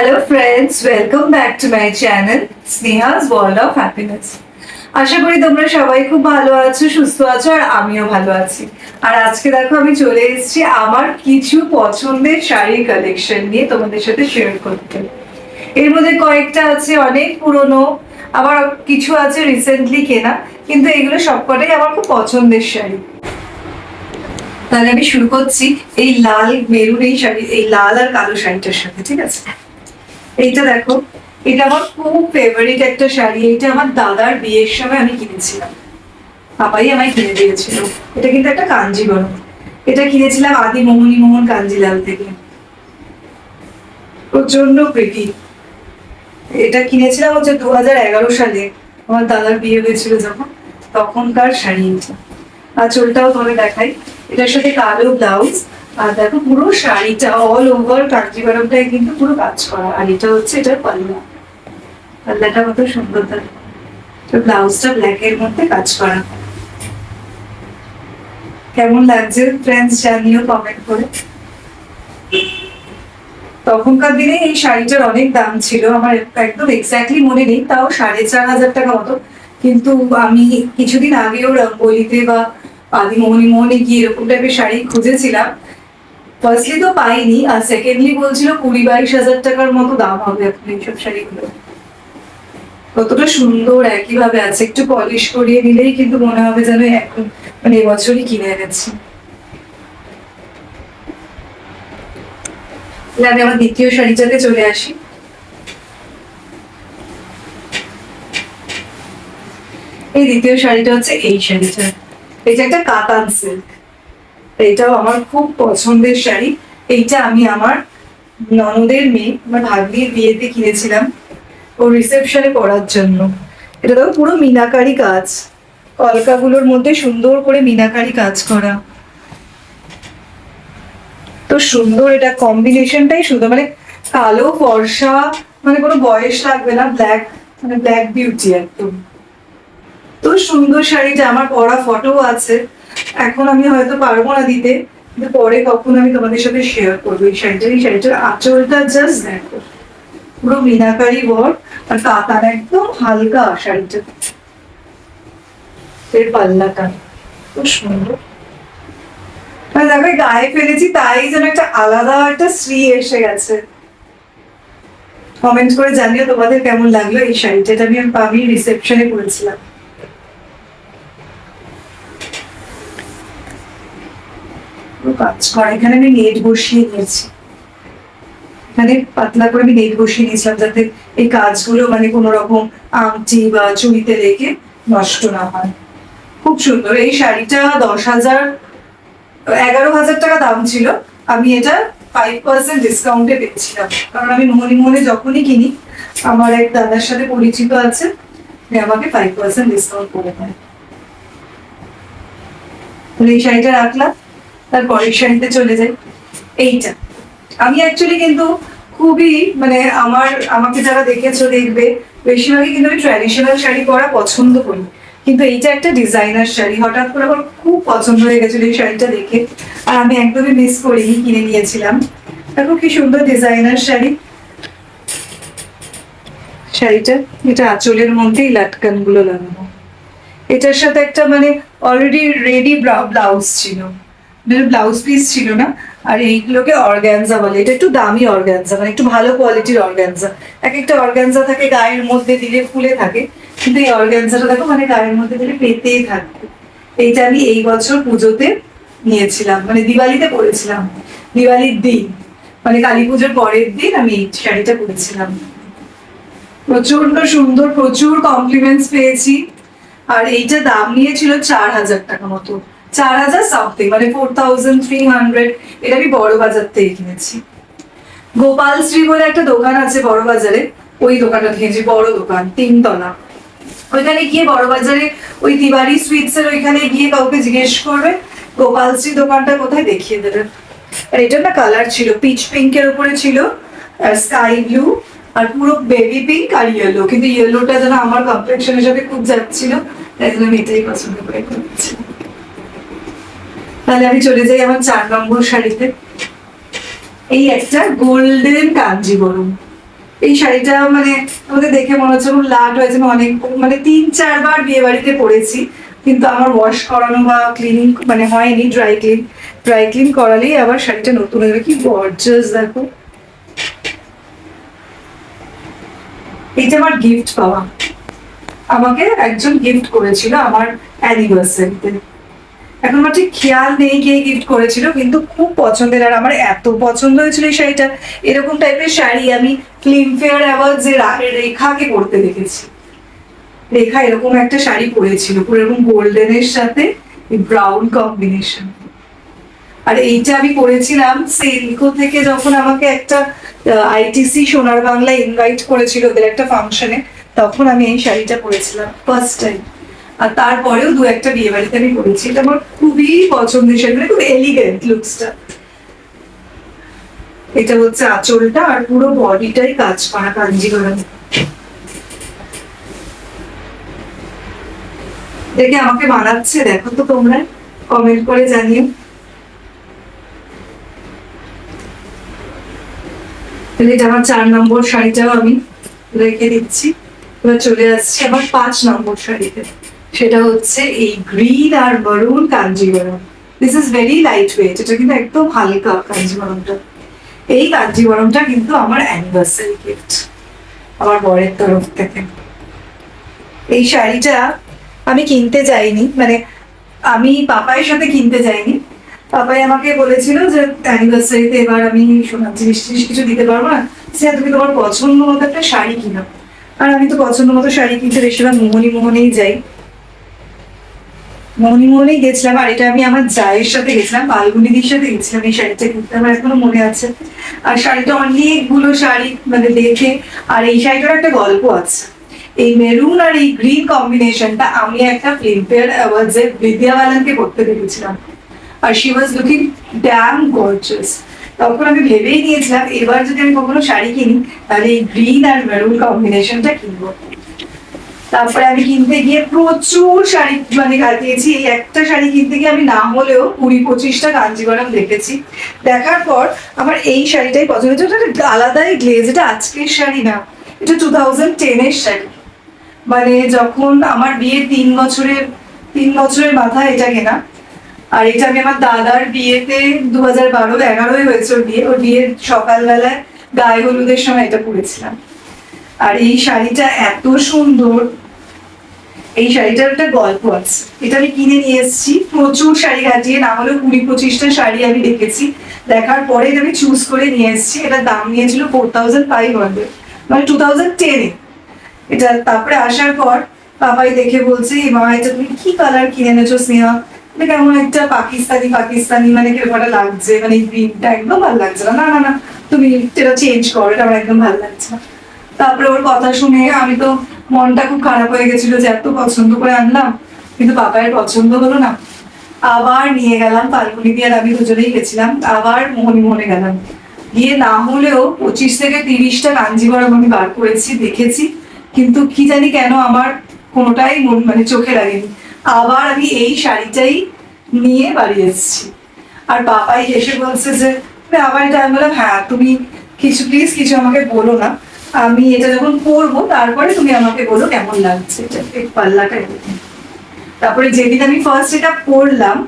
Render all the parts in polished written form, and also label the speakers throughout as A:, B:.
A: Hello friends, welcome back to my channel Sneha's world of happiness. আশা করি তোমরা সবাই খুব ভালো আছো, সুস্থ আছো, আর আমিও ভালো আছি। আর আজকে দেখো আমি চলে এসেছি আমার কিছু পছন্দের শাড়ির কালেকশন নিয়ে তোমাদের সাথে শেয়ার করতে। এর মধ্যে কয়েকটা আছে অনেক পুরনো, আবার কিছু আছে রিসেন্টলি কেনা, কিন্তু এগুলো সবকটাই আমার খুব পছন্দের শাড়ি। তাহলে আমি শুরু করছি এই লাল মেরুন এই শাড়ি, এই লাল আর কালো শাড়িটার সাথে, ঠিক আছে? এইটা দেখো, এটা আমার খুব ফেভারিট একটা শাড়ি। এটা আমার দাদার বিয়ের সময় আমি কিনেছিলাম, বাবাই আমায় কিনে দিয়েছিল। এটা কিন্তু একটা কাঞ্জিবরম। এটা কিনেছিলাম আদি মোহনী মোহন কাঞ্জিলাল থেকে। প্রচন্ড প্রিটি। এটা কিনেছিলাম হচ্ছে 2011 সালে, আমার দাদার বিয়ে হয়েছিল যখন, তখনকার শাড়ি এটা। আঁচলটাও তোমাকে দেখাই, এটার সাথে কালো ব্লাউজ। আর দেখো পুরো শাড়িটা অল ওভার কাঞ্জিভারমটাই কিন্তু পুরো কাজ করা। আর এটা হচ্ছে এটার পাল্লা, পাল্লাটা কত সুন্দর। ব্লাউজটা ব্ল্যাক এর মধ্যে কাজ করা। কেমন লাগছে ফ্রেন্ডস জানিও কমেন্ট করে। তখনকার দিনে এই শাড়িটার অনেক দাম ছিল, আমার একদম এক্স্যাক্টলি মনে নেই, তাও 4,500 টাকা মতো। কিন্তু আমি কিছুদিন আগেও রঙ্গোলিতে বা আদি মোহনী মোহনে গিয়ে এরকম টাইপের শাড়ি খুঁজেছিলাম। ফার্স্টলি তো পাইনি, আর সেকেন্ডলি বলছিল 20-22 হাজার টাকার মতো দাম হবে এখন এইসব শাড়িগুলো। কতটা সুন্দর একইভাবে আছে, একটু পলিশ করিয়ে নিলেই কিন্তু মনে হবে যেন এখন মানে এবছরই কিনে এনেছি। আমি আমার দ্বিতীয় শাড়িটাতে চলে আসি। এই দ্বিতীয় শাড়িটা হচ্ছে এই শাড়িটা, এটা একটা কাতান সিল্ক। এইটাও আমার খুব পছন্দের শাড়ি। এইটা আমি আমার ননদের মেয়ে, আমার ভাগ্নির বিয়েতে কিনেছিলাম ও রিসেপশনে পরার জন্য। এটা তো পুরো মিনাকারি কাজ, কলকাগুলোর মধ্যে সুন্দর করে মিনাকারি কাজ করা। তো সুন্দর, এটা কম্বিনেশনটাই সুন্দর, মানে কালো ফর্সা, মানে কোনো বয়স লাগবে না, ব্ল্যাক মানে ব্ল্যাক বিউটি একদম। তো সুন্দর শাড়িটা, আমার পরা ফটো আছে। এখন আমি হয়তো পারবো না দিতে, কিন্তু পরে কখন আমি তোমাদের সাথে শেয়ার করবো এই শাড়িটা। এই শাড়িটার আঁচলটা জাস্ট দেখো, পুরো মিনাকারি ওয়ার্ক আর কাতান, একদম হালকা শাড়িটা। এর পাল্লাটা খুব সুন্দর, মানে দেখো গায়ে ফেলেছি তাই যেন একটা আলাদা একটা শ্রী এসে গেছে। কমেন্ট করে জানিও তোমাদের কেমন লাগলো এই শাড়িটা। এটা আমি রিসেপশনে পরেছিলাম। কাজ করা, এখানে আমি নেট বসিয়ে নিয়েছি, এখানে পাতলা করে আমি নেট বসিয়ে নিয়েছিলাম যাতে এই কাজগুলো মানে কোনো রকম আংটি বা চুড়িতে লেগে নষ্ট না হয়। খুব সুন্দর এই শাড়িটা। 11,000 টাকা দাম ছিল। আমি এটা 5% ডিসকাউন্টে পেয়েছিলাম, কারণ আমি মোহনী মোহনে যখনই কিনি আমার এক দাদার সাথে পরিচিত আছে, আমাকে 5% ডিসকাউন্ট করে দেয়। এই শাড়িটা রাখলাম, তারপরের শাড়িতে চলে যাই। এইটা আমি অ্যাকচুয়ালি কিন্তু খুবই মানে আমাকে যারা দেখেছো দেখবে বেশিরভাগই কিন্তু আমি ট্র্যাডিশনাল শাড়ি পরা পছন্দ করি, কিন্তু এইটা একটা ডিজাইনার শাড়ি। হঠাৎ করে আমার খুব পছন্দ হয়ে গেছিল এই শাড়িটা দেখে, আর আমি একদমই মিস করিনি, কিনে নিয়েছিলাম। দেখো কি সুন্দর ডিজাইনার শাড়ি। শাড়িটা এটা আঁচলের মধ্যেই লাটকান গুলো লাগানো। এটার সাথে একটা মানে অলরেডি রেডি ব্লাউজ ছিল, ব্লাউজ পিস ছিল না। আর এইগুলোকে অর্গানজা বলে। এটা একটু দামি অর্গানজা, মানে একটু ভালো কোয়ালিটির অর্গানজা। এক একটা অর্গানজা থাকে গায়ের মধ্যে দিলে ফুলে থাকে, কিন্তু এই অর্গানজাটা দেখো মানে গায়ের মধ্যে দিলে পেতেই থাকবে। এইটা আমি এই বছর পুজোতে নিয়েছিলাম, মানে দিওয়ালিতে পরেছিলাম, দিওয়ালির দিন মানে কালী পুজোর পরের দিন আমি এই শাড়িটা পরেছিলাম। প্রচন্ড সুন্দর, প্রচুর কমপ্লিমেন্টস পেয়েছি। আর এইটা দাম নিয়েছিল 4,000 টাকা মতো, 4,000 সামথিং, মানে 4,300। এটা আমি বড় বাজার থেকে কিনেছি। গোপাল শ্রী বলে একটা দোকান আছে বড় বাজারে, ওই দোকানটা কিনেছি, বড় দোকান, 3 তলা। ওইখানে গিয়ে বড় বাজারে ওই তিওয়ারি সুইটস এর ওইখানে গিয়ে কাউকে জিজ্ঞেস করবে গোপাল শ্রী দোকানটা কোথায়, দেখিয়ে দেবে। আর এটা না কালার ছিল পিচ পিঙ্কের উপরে ছিল, স্কাই ব্লু, আর পুরো বেবি পিঙ্ক আর ইয়েলো, কিন্তু ইয়েলোটা যেন আমার কমপ্লেক্সনের সাথে খুব যাচ্ছিল, তাই জন্য আমি এটাই পছন্দ করে করছি। তাহলে আমি চলে যাই আমার 4 নম্বর শাড়িতে। এই একটা গোল্ডেন কাঞ্জিবরম, এই শাড়িটা মানে আমাদের দেখে মনে হচ্ছে লাট হয়েছে, আমি অনেক মানে 3-4 বার বিয়ে বাড়িতে পরেছি, কিন্তু আমার ওয়াশ করানো বা ক্লিনিং মানে হয়নি। ড্রাই ক্লিন করালেই আবার শাড়িটা নতুন হয়ে যাবে। কি গর্জাস দেখো, এটা আমার গিফট পাওয়া, আমাকে একজন গিফট করেছিল আমার অ্যানিভার্সারিতে। এখন আমার ঠিক খেয়াল নেই কে গিফট করেছিল, কিন্তু খুব পছন্দের, আর আমার এত পছন্দ হয়েছিল এই শাড়িটা। এরকম টাইপের শাড়ি আমি ফিল্মফেয়ার অ্যাওয়ার্ডস এর রেখাকে পরতে দেখেছি। রেখা এরকম একটা শাড়ি পরেছিল, পুরো এরকম গোল্ডেনের সাথে ব্রাউন কম্বিনেশন। আর এইটা আমি পরেছিলাম সেলকো থেকে, যখন আমাকে একটা আইটিসি সোনার বাংলা ইনভাইট করেছিল ওদের একটা ফাংশনে, তখন আমি এই শাড়িটা পরেছিলাম ফার্স্ট টাইম। আর তারপরেও 2-1টা বিয়ে বাড়িতে আমি পরেছি। এটা আমার খুবই পছন্দের শাড়ি, মানে খুব এলিগেন্ট লুকসটা। এটা হচ্ছে আঁচলটা, আর পুরো বডিটাই কাজ করা কাঞ্জিভারাম। দেখে আমাকে মানাচ্ছে, দেখো তো তোমরা কমেন্ট করে জানিও। এটা আমার 4 নম্বর শাড়িটাও আমি রেখে দিচ্ছি। এবার চলে আসছি আমার 5 নম্বর শাড়িতে, সেটা হচ্ছে এই গ্রিন আর মারুন Kanjivaram. This is very light weight, এটা কিন্তু একদম হালকা কাঞ্জিভারামটা। এই কাঞ্জিভারামটা কিন্তু আমার অ্যানিভার্সারি গিফট আমার বরের তরফ থেকে। এই শাড়িটা আমি কিনতে যাইনি, মানে আমি পাপাইয়ের সাথে কিনতে যাইনি। পাপাই আমাকে বলেছিল যে অ্যানিভার্সারিতে এবার আমি সোনার জিনিস কিছু দিতে পারবো না, সে তুমি তোমার পছন্দ মতো একটা শাড়ি কিনো। আর আমি তো পছন্দ মতো শাড়ি কিনতে বেশিরভাগ মোহনেই যাই, মোহনেই গেছিলাম। আর এটা আমি আমার জায়ের সাথে গেছিলাম, ফাল্গুনিদির সাথে গেছিলাম এই শাড়িটা কিনতে, আমার এখনো মনে আছে। আর শাড়িটা অনেকগুলো শাড়ি মানে দেখে, আর এই শাড়িটার একটা গল্প আছে। এই মেরুন আর এই গ্রিন কম্বিনেশনটা আমি একটা ফিল্মফেয়ার অ্যাওয়ার্ডস এর বিদ্যা বালানকে করতে দেখেছিলাম, আর she was looking damn gorgeous. তখন আমি ভেবেই নিয়েছিলাম এবার যদি আমি কখনো শাড়ি কিনি তাহলে এই গ্রিন আর মেরুন কম্বিনেশনটা কিনবো। তারপরে আমি কিনতে গিয়ে প্রচুর শাড়ি মানে কাটিয়েছি। এই একটা শাড়ি কিনতে গিয়ে আমি না হলেও 20-25টা কাঞ্জিভারাম দেখেছি। দেখার পর আমার এই শাড়িটাই পছন্দ হয়েছে। এটা আলাদাই গ্লেজ, এটা আজকের শাড়ি না, এটা 2010-এর শাড়ি। মানে যখন আমার বিয়ে 3 বছরের মাথায় এটা কেনা। আর এটা আমি আমার দাদার বিয়েতে 2012-11 হয়েছে ওর বিয়ের সকালবেলায় গায়ে হলুদের সময় এটা পরেছিলাম। আর এই শাড়িটা এত সুন্দর, এই শাড়িটার একটা গল্প আছে। এটা আমি কিনে নিয়ে এসেছি প্রচুর শাড়ি কাটিয়ে, না হলেও 20-25টা শাড়ি আমি দেখেছি। দেখার পরে আমি চুজ করে নিয়ে এসেছি। এটার দাম নিয়েছিল 4500, মানে 2010-এ এটা। তারপরে আসার পর বাবাই দেখে বলছে, মা এটা তুমি কি কালার কিনে এনেছো স্নেহা, এটা কেমন একটা পাকিস্তানি মানে কিরকম একটা লাগছে, মানে এই গ্রিনটা একদম ভালো লাগছে না। না না না, তুমি এটা চেঞ্জ করো, এটা আমার একদম ভালো লাগছে না। তারপরে ওর কথা শুনে আমি তো মনটা খুব খারাপ হয়ে গেছিল যে এত পছন্দ করে আনলাম কিন্তু পাপায়ের পছন্দ হলো না। আবার নিয়ে গেলাম, ফাল্গুনিদি আর আমি দুজনেই গেছিলাম, আবার মোহনে গেলাম। গিয়ে না হলেও 25 থেকে 30টা কাঞ্জিভারাম আমি বার করেছি, দেখেছি, কিন্তু কি জানি কেন আমার কোনোটাই মানে চোখে লাগেনি। আবার আমি এই শাড়িটাই নিয়ে বাড়ি এসেছি। আর পাপাই এসে বলছে যে আবার এটা, আমি বললাম হ্যাঁ তুমি প্লিজ কিছু আমাকে বলো না, আমি এটা যখন পরবো তারপরে তুমি আমাকে বলো কেমন লাগছে এটা, এই পাল্লাটা এরকম। তারপরে যেদিন আমি ফার্স্ট এটা পরলাম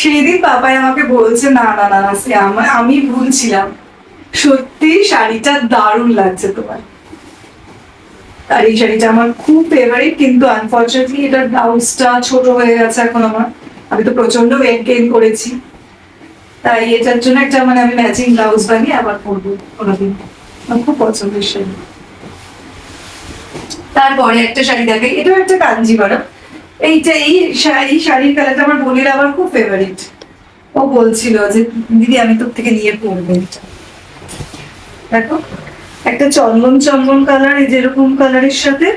A: সেই দিন পাপাই আমাকে বলছে না না না না, আমি ভুল ছিলাম, সত্যি শাড়িটা দারুণ লাগছে তোমার। আর এই শাড়িটা আমার খুব ফেভারিট, কিন্তু আনফর্চুনেটলি এটার ব্লাউজটা ছোট হয়ে গেছে এখন আমার। আমি তো প্রচন্ড ওয়েট গেইন করেছি, তাই এটার জন্য একটা মানে আমি ম্যাচিং ব্লাউজ বানিয়ে আবার পরবো কোনোদিন। আমার খুব পছন্দের শাড়ি। তারপরে একটা শাড়ি দেখাই, এটাও একটা কাঞ্জিভারাম। এই শাড়ির কালারটা আমার বোনের আবার খুব ফেভারিট। ও বলছিল যে দিদি আমি তোর থেকে নিয়ে পরবো এটা। দেখো একটা চন্দন কালার, এই যেরকম কালারের সাথে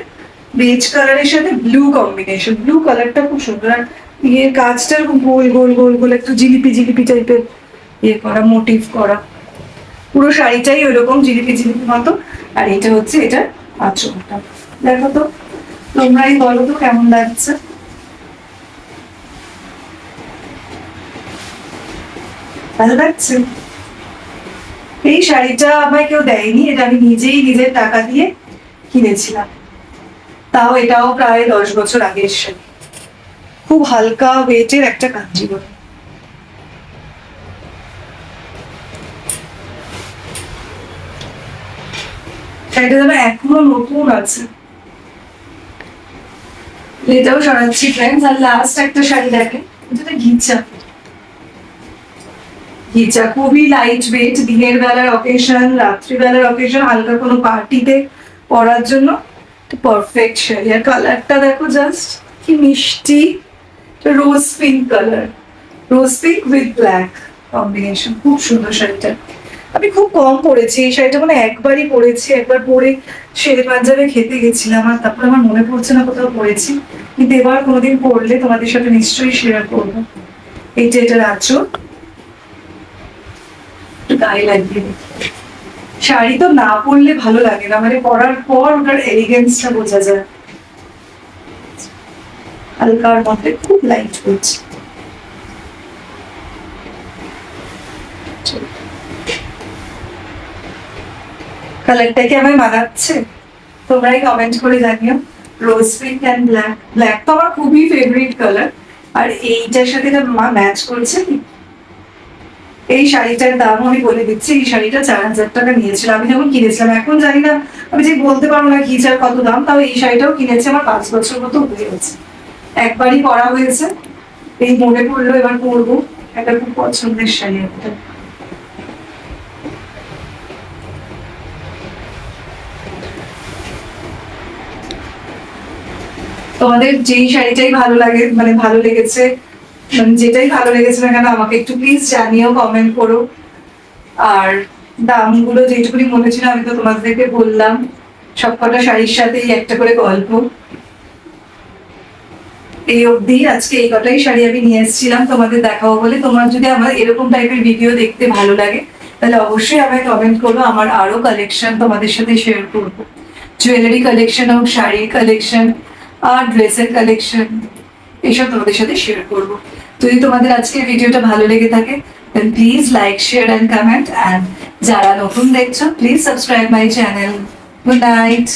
A: বেজ কালারের সাথে ব্লু কম্বিনেশন, ব্লু কালারটা খুব সুন্দর। আর ইয়ের কাজটা এরকম গোল গোল গোল গোল একটু জিলিপি টাইপের ইয়ে করা, মোটিভ করা। পুরো শাড়িটাই ওইরকম জিলিপি মতো। আর এটা হচ্ছে এটা আঁচলটা। দেখো তো তোমরাই বলো তো কেমন লাগছে। ভালো লাগছে। এই শাড়িটা আমায় কেউ দেয়নি, এটা আমি নিজেই নিজের টাকা দিয়ে কিনেছিলাম। তাও এটাও প্রায় 10 বছর আগের শাড়ি। খুব হালকা ওয়েটের একটা কাঞ্জিবরম। শাড়িটা যেন এখনো নতুন আছে। এটাও সরাচ্ছি ফ্রেন্ডস। আর লাস্ট একটা শাড়ি দেখে, যেটা ঘিচা। ঘিচা খুবই লাইট ওয়েট, দিনের বেলার অকেশন, রাত্রিবেলার অকেশন, হালকা কোনো পার্টিতে পরার জন্য পারফেক্ট শাড়ি। আর কালারটা দেখো জাস্ট কি মিষ্টি, রোজ pink colour, rose pink with black combination. খুব সুন্দর শাড়িটা। আমি খুব কম পরেছি এই শাড়িটা, মানে একবারই পরেছি, একবার পরে শেরে পাঞ্জাবে খেতে গেছিলাম, আর তারপর আমার মনে পড়ছে না কোথাও পরেছি। কিন্তু এবার কোনোদিন পরলে তোমাদের সাথে নিশ্চয়ই শেয়ার করবো। এইটা এটার আঁচল, গায়ে লাগিয়ে দিই। শাড়ি তো না পরলে ভালো লাগে না, মানে পরার পর ওটার এলিগেন্সটা বোঝা যায়। হালকার মধ্যে খুব লাইট হচ্ছে। কালারটা কি আমায় মানাচ্ছে? তোমরাই কমেন্ট করে জানিও। রোজ পিঙ্ক অ্যান্ড ব্ল্যাক। ব্ল্যাক তো আমার খুবই ফেভারিট কালার, আর এইটার সাথে এটা ম্যাচ করছে। এই শাড়িটার দাম আমি বলে দিচ্ছি। এই শাড়িটা 4,000 টাকা নিয়েছিল আমি যখন কিনেছিলাম। এখন জানি না, আমি যে বলতে পারবো না ঘিচার কত দাম। তাও এই শাড়িটাও কিনেছি, আমার 5 বছর মতো হয়ে গেছে। একবারই পরা হয়েছে, এই মনে পড়লো এবার পরবো। একটা খুব পছন্দের শাড়ি একটা। তোমাদের যেই শাড়িটাই ভালো লাগে, মানে ভালো লেগেছে, মানে যেটাই ভালো লেগেছে না কেন, আমাকে একটু প্লিজ জানিও, কমেন্ট করো। আর দামগুলো যেটুকুনি মনে ছিল আমি তো তোমাদেরকে বললাম। সবকটা শাড়ির সাথেই একটা করে গল্প। এই অবধি আজকে এই কটাই শাড়ি আমি নিয়ে এসেছিলাম তোমাদের দেখাবো বলে। তোমার যদি আমার এরকম টাইপের ভিডিও দেখতে ভালো লাগে, তাহলে অবশ্যই আমায় কমেন্ট করো, আমার আরো কালেকশন তোমাদের সাথে শেয়ার করবো। জুয়েলারি কালেকশন হোক, শাড়ির কালেকশন, আর ড্রেসের কালেকশন, এইসব তোমাদের সাথে শেয়ার করবো। যদি তোমাদের আজকের ভিডিওটা ভালো লেগে থাকে, then please like, share and comment, and যারা নতুন দেখছো please subscribe my channel. Good night.